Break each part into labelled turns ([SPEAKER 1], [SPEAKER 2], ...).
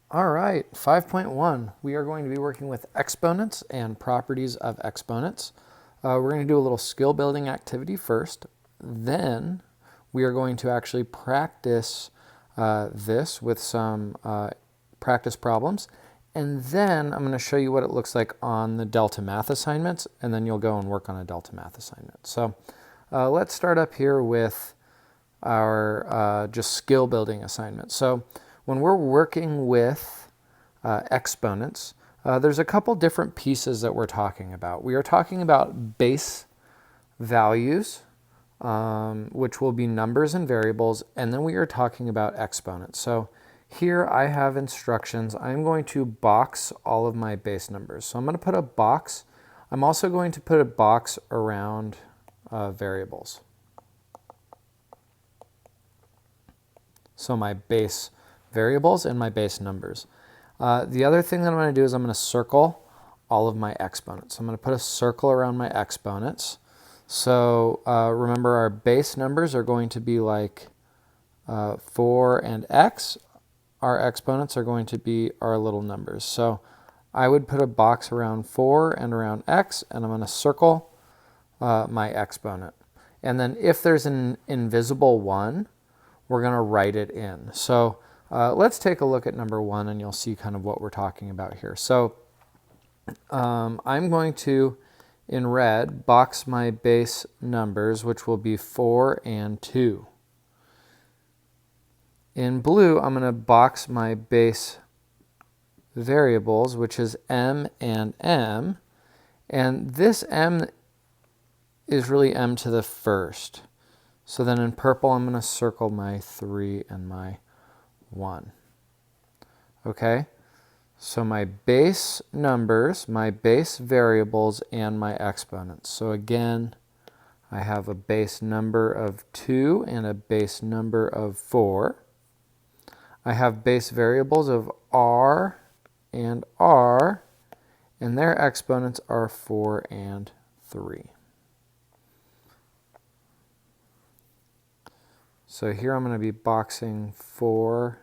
[SPEAKER 1] All right, 5.1. We are going to be working with exponents and properties of exponents. We're going to do a little skill building activity first. Then we are going to actually practice this with some practice problems. And then I'm going to show you what it looks like on the Delta Math assignments, and then you'll go and work on a Delta Math assignment. So let's start up here with our just skill building assignment. So when we're working with exponents, there's a couple different pieces that we're talking about. We are talking about base values, which will be numbers and variables, and then we are talking about exponents. So here I have instructions. I'm going to box all of my base numbers. So I'm going to put a box. I'm also going to put a box around variables. So my base variables and my base numbers. The other thing that I'm going to do is I'm going to circle all of my exponents. So I'm going to put a circle around my exponents. So remember, our base numbers are going to be like 4 and x. Our exponents are going to be our little numbers. So I would put a box around 4 and around x, and I'm going to circle my exponent. And then if there's an invisible 1, we're going to write it in. So let's take a look at number 1, and you'll see kind of what we're talking about here. So I'm going to, in red, box my base numbers, which will be 4 and 2. In blue, I'm going to box my base variables, which is m and m. And this m is really m to the first. So then in purple, I'm going to circle my 3 and my 1. Okay? So my base numbers, my base variables, and my exponents. So again, I have a base number of 2 and a base number of 4. I have base variables of r, and their exponents are 4 and 3. So here I'm going to be boxing 4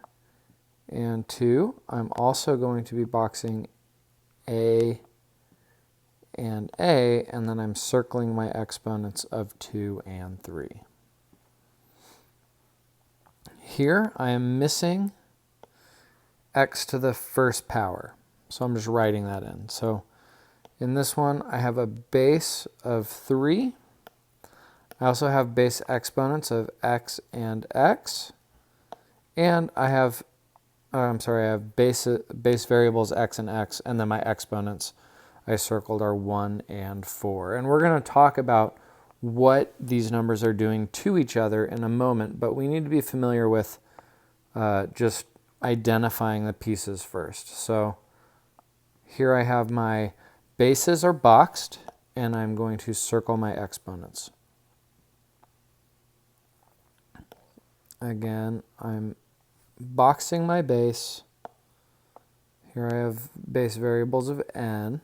[SPEAKER 1] and 2. I'm also going to be boxing a, and then I'm circling my exponents of 2 and 3. Here I am missing x to the first power. So I'm just writing that in. So in this one, I have a base of 3. I also have base exponents of x and x. And I have, I have base variables x and x, and then my exponents I circled are 1 and 4. And we're going to talk about what these numbers are doing to each other in a moment, but we need to be familiar with just identifying the pieces first. So here I have my bases are boxed, and I'm going to circle my exponents. Again, I'm boxing my base. Here I have base variables of n,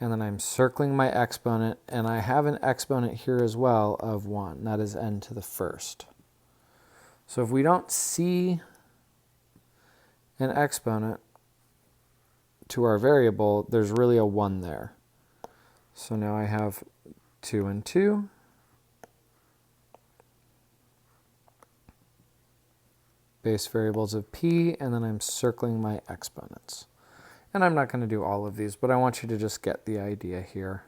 [SPEAKER 1] and then I'm circling my exponent, and I have an exponent here as well of 1. That is n to the first. So if we don't see an exponent to our variable, there's really a 1 there. So now I have 2 and 2. Base variables of p, and then I'm circling my exponents. And I'm not going to do all of these, but I want you to just get the idea here.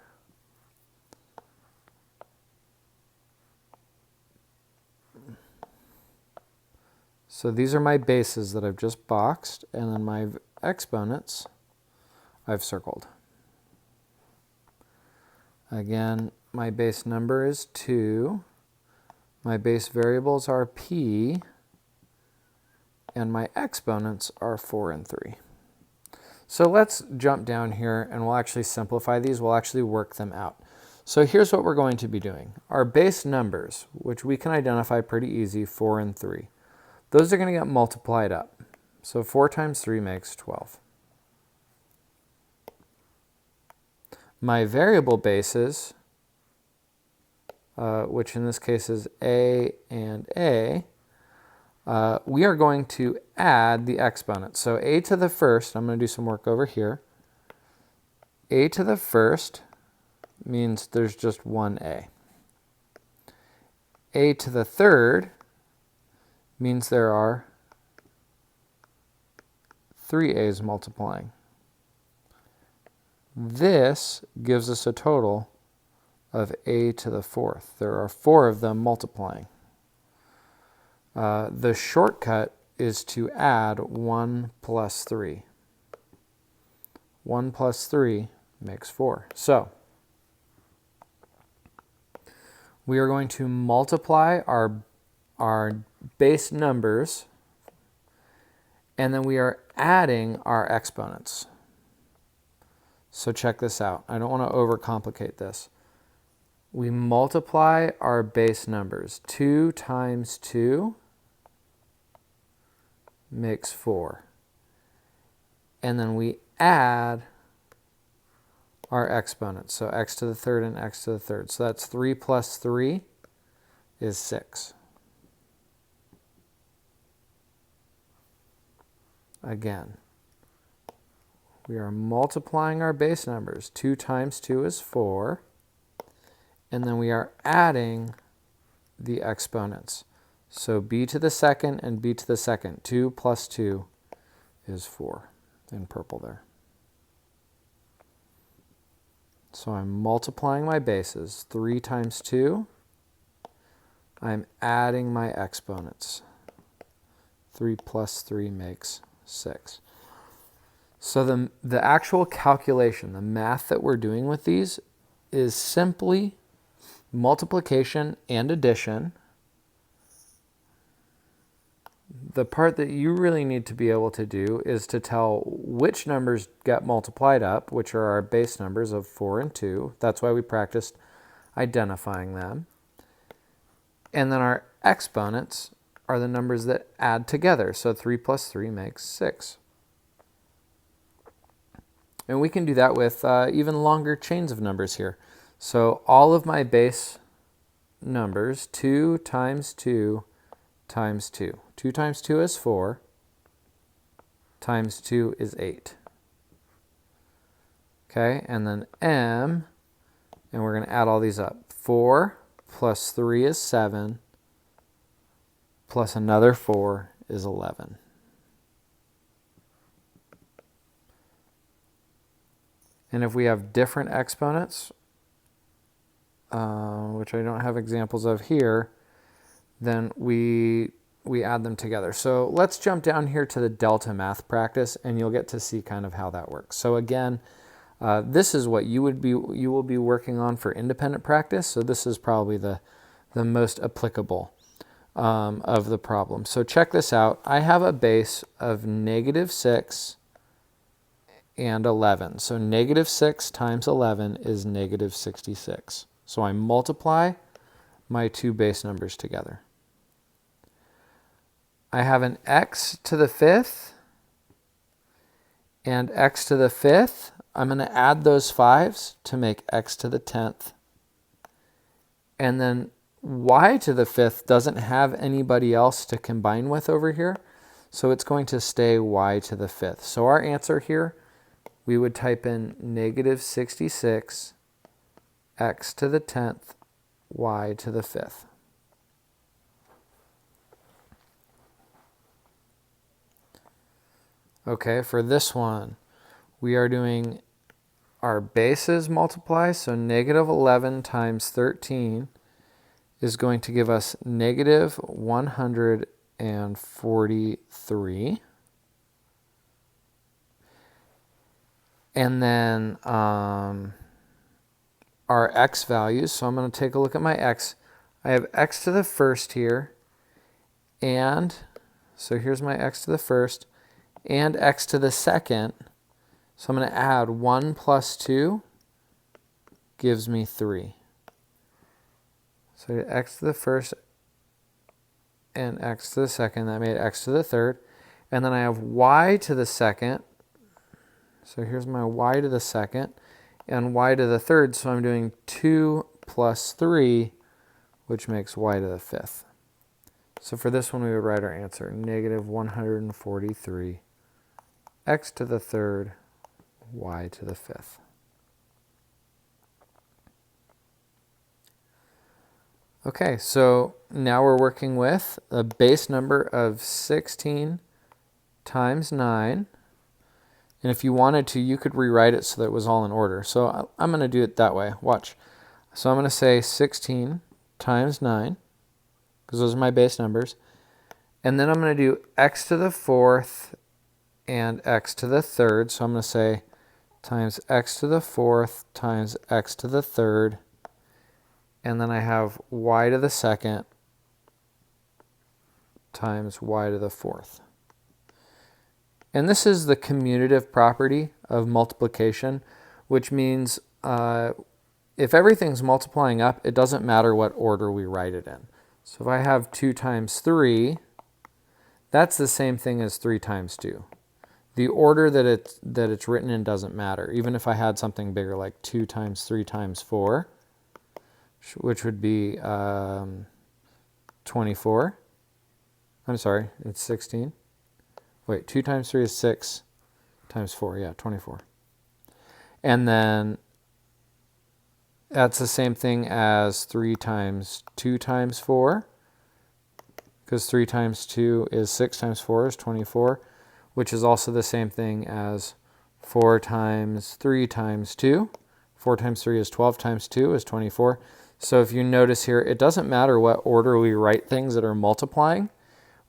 [SPEAKER 1] So these are my bases that I've just boxed, and then my exponents I've circled. Again, my base number is 2. My base variables are p, and my exponents are 4 and 3. So let's jump down here, and we'll actually simplify these. We'll actually work them out. So here's what we're going to be doing. Our base numbers, which we can identify pretty easy, 4 and 3. Those are going to get multiplied up. So 4 times 3 makes 12. My variable bases, which in this case is a and a, we are going to add the exponents. So a to the first, I'm going to do some work over here. A to the first means there's just one a. A to the third means there are 3 a's multiplying. This gives us a total of a to the fourth. There are 4 of them multiplying. The shortcut is to add 1 plus 3. 1 plus 3 makes 4. So we are going to multiply our base numbers, and then we are adding our exponents. So check this out. I don't want to overcomplicate this. We multiply our base numbers. 2 times 2 makes 4. And then we add our exponents. So x to the third and x to the third. So that's 3 plus 3 is 6. Again, we are multiplying our base numbers. 2 times 2 is 4. And then we are adding the exponents. So b to the second and b to the second. 2 plus 2 is 4 in purple there. So I'm multiplying my bases. 3 times 2. I'm adding my exponents. 3 plus 3 makes 6. So the actual calculation, the math that we're doing with these is simply multiplication and addition. The part that you really need to be able to do is to tell which numbers get multiplied up, which are our base numbers of 4 and 2. That's why we practiced identifying them. And then our exponents are the numbers that add together. So 3 plus 3 makes 6. And we can do that with even longer chains of numbers here. So all of my base numbers, 2 times 2 times 2. 2 times 2 is 4, times 2 is 8. Okay, and then m, and we're going to add all these up. 4 plus 3 is 7, plus another 4 is 11. And if we have different exponents, which I don't have examples of here, then we add them together. So let's jump down here to the delta math practice, and you'll get to see kind of how that works. So again, this is what you will be working on for independent practice. So this is probably the most applicable of the problem. So check this out. I have a base of -6 and 11. So -6 times 11 is -66. So I multiply my two base numbers together. I have an x to the 5th and x to the 5th. I'm going to add those 5s to make x to the 10th. And then y to the 5th doesn't have anybody else to combine with over here, so it's going to stay y to the 5th. So our answer here, we would type in -66 x to the 10th y to the 5th. Okay, for this one, we are doing our bases multiply, so -11 times 13 is going to give us -143. And then our x values, so I'm going to take a look at my x. I have x to the 1st here, and so here's my x to the 1st, and x to the 2nd. So I'm going to add 1 plus 2 gives me 3. So x to the 1st and x to the 2nd, that made x to the 3rd. And then I have y to the 2nd. So here's my y to the 2nd and y to the 3rd. So I'm doing 2 plus 3, which makes y to the 5th. So for this one, we would write our answer, negative 143, x to the third, y to the fifth. Okay, so now we're working with a base number of 16 times 9. And if you wanted to, you could rewrite it so that it was all in order. So I'm going to do it that way. Watch. So I'm going to say 16 times 9, because those are my base numbers. And then I'm going to do x to the fourth and x to the third. So I'm going to say times x to the fourth times x to the third. And then I have y to the second times y to the fourth. And this is the commutative property of multiplication, which means if everything's multiplying up, it doesn't matter what order we write it in. So if I have 2 times 3, that's the same thing as 3 times 2. The order that it's written in doesn't matter. Even if I had something bigger like 2 times 3 times 4, which would be 24. I'm sorry, it's 16. Wait, 2 times 3 is 6 times 4, yeah, 24. And then that's the same thing as 3 times 2 times 4, because 3 times 2 is 6 times 4 is 24, which is also the same thing as 4 times 3 times 2. 4 times 3 is 12 times 2 is 24. So if you notice here, it doesn't matter what order we write things that are multiplying,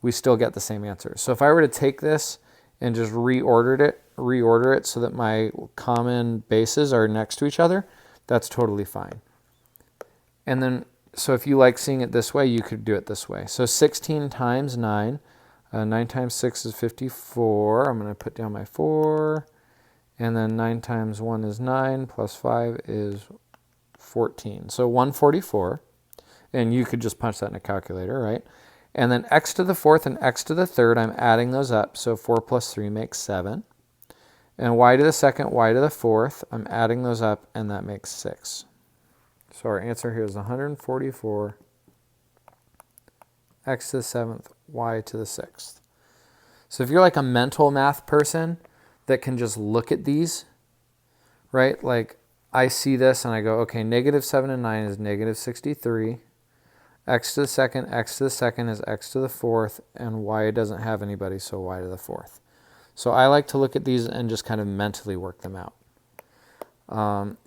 [SPEAKER 1] we still get the same answer. So if I were to take this and just reorder it so that my common bases are next to each other, that's totally fine. And then, so if you like seeing it this way, you could do it this way. So 16 times 9, 9 times 6 is 54. I'm going to put down my 4. And then 9 times 1 is 9, plus 5 is 14. So 144. And you could just punch that in a calculator, right? And then x to the fourth and x to the third, I'm adding those up. So 4 plus 3 makes 7. And y to the second, y to the fourth, I'm adding those up, and that makes 6. So our answer here is 144, x to the seventh, y to the sixth. So if you're like a mental math person that can just look at these, right? Like I see this and I go, okay, negative 7 and 9 is negative 63. X to the second is x to the fourth, and y doesn't have anybody, so y to the fourth. So I like to look at these and just kind of mentally work them out.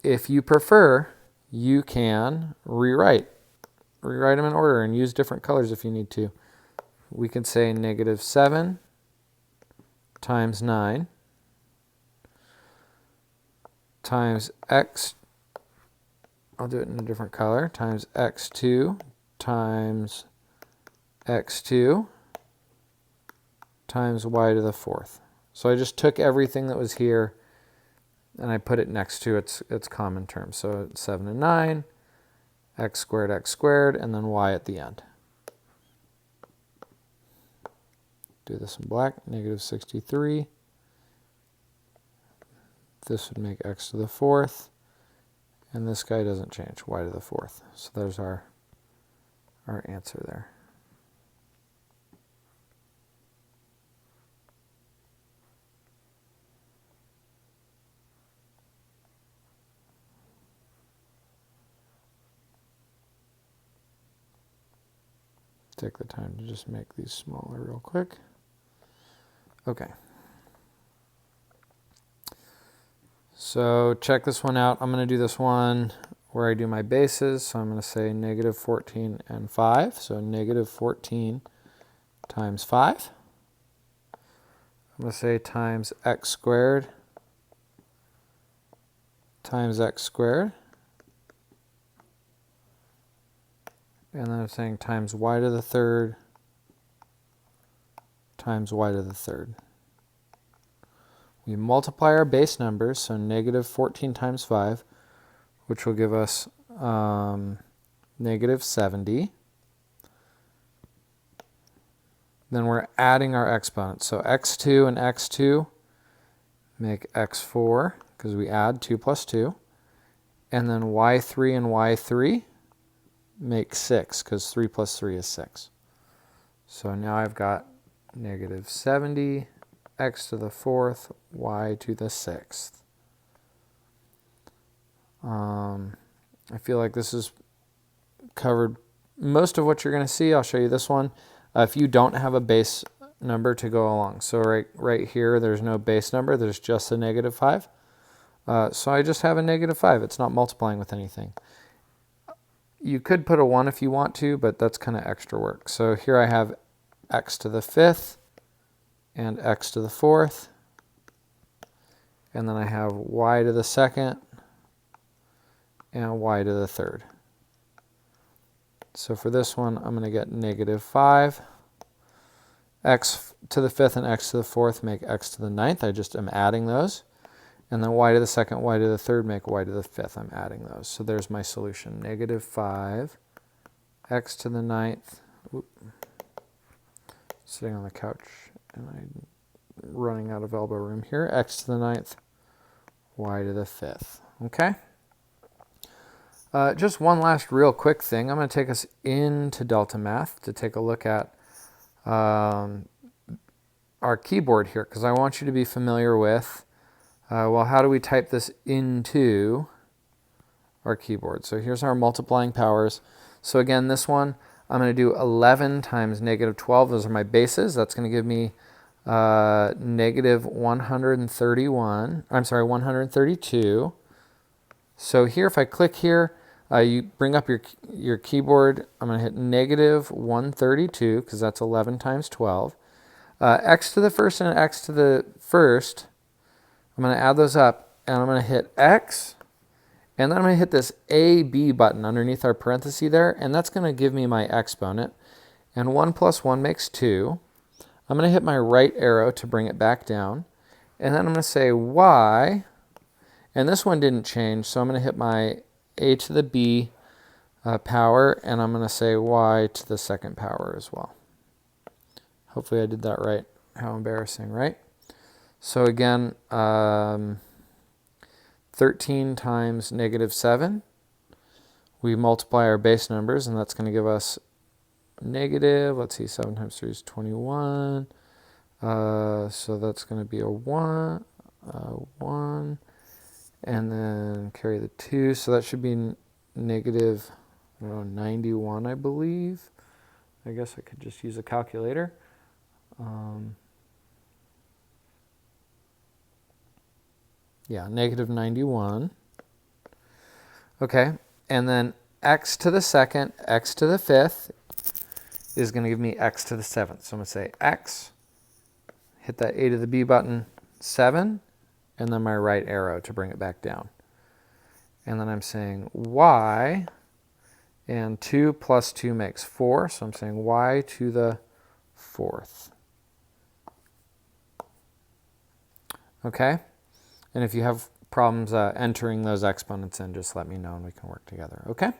[SPEAKER 1] If you prefer, you can rewrite them in order and use different colors if you need to. We can say negative 7 times 9 times x, I'll do it in a different color, times x2 times x2 times y to the fourth. So I just took everything that was here and I put it next to its common term. So it's 7 and 9, x squared, and then y at the end. Do this in black, negative 63. This would make x to the fourth, and this guy doesn't change, y to the fourth. So there's our answer there. Take the time to just make these smaller real quick. Okay. So check this one out. I'm going to do this one where I do my bases. So I'm going to say negative 14 and 5. So negative 14 times 5. I'm going to say times x squared times x squared. And then I'm saying times y to the third times y to the third. We multiply our base numbers, so negative 14 times 5, which will give us negative 70. Then we're adding our exponents. So x2 and x2 make x4, because we add 2 plus 2. And then y3 and y3 make 6, because 3 plus 3 is 6. So now I've got negative 70, x to the fourth, y to the sixth. I feel like this is covered most of what you're going to see. I'll show you this one. If you don't have a base number to go along. So right here, there's no base number. There's just a negative 5. So I just have a negative 5. It's not multiplying with anything. You could put a 1 if you want to, but that's kind of extra work. So here I have x to the fifth and x to the fourth. And then I have y to the second and y to the third. So for this one, I'm going to get negative 5. X to the fifth and x to the fourth make x to the ninth. I just am adding those. And then y to the second, y to the third make y to the fifth. I'm adding those. So there's my solution. Negative 5, x to the ninth. Sitting on the couch and I'm running out of elbow room here. X to the ninth, y to the fifth. Okay? Just one last real quick thing. I'm going to take us into Delta Math to take a look at our keyboard here, because I want you to be familiar with, well, how do we type this into our keyboard? So here's our multiplying powers. So again, this one, I'm going to do 11 times negative 12. Those are my bases. That's going to give me negative 132. So here, if I click here, you bring up your keyboard. I'm going to hit negative 132 because that's 11 times 12. X to the first and x to the first, I'm going to add those up, and I'm going to hit X, and then I'm going to hit this AB button underneath our parenthesis there, and that's going to give me my exponent. And 1 plus 1 makes 2. I'm going to hit my right arrow to bring it back down, and then I'm going to say Y, and this one didn't change, so I'm going to hit my A to the B power, and I'm going to say Y to the second power as well. Hopefully I did that right. How embarrassing, right? So again, 13 times negative 7. We multiply our base numbers, and that's going to give us negative, let's see, 7 times 3 is 21. So that's going to be a 1, and then carry the 2. So that should be negative, 91, I believe. I guess I could just use a calculator. Yeah, negative 91. Okay, and then x to the second, x to the fifth is going to give me x to the seventh. So I'm going to say x, hit that A to the B button, 7, and then my right arrow to bring it back down. And then I'm saying y, and 2 plus 2 makes 4, so I'm saying y to the fourth. Okay? And if you have problems entering those exponents in, just let me know and we can work together. Okay?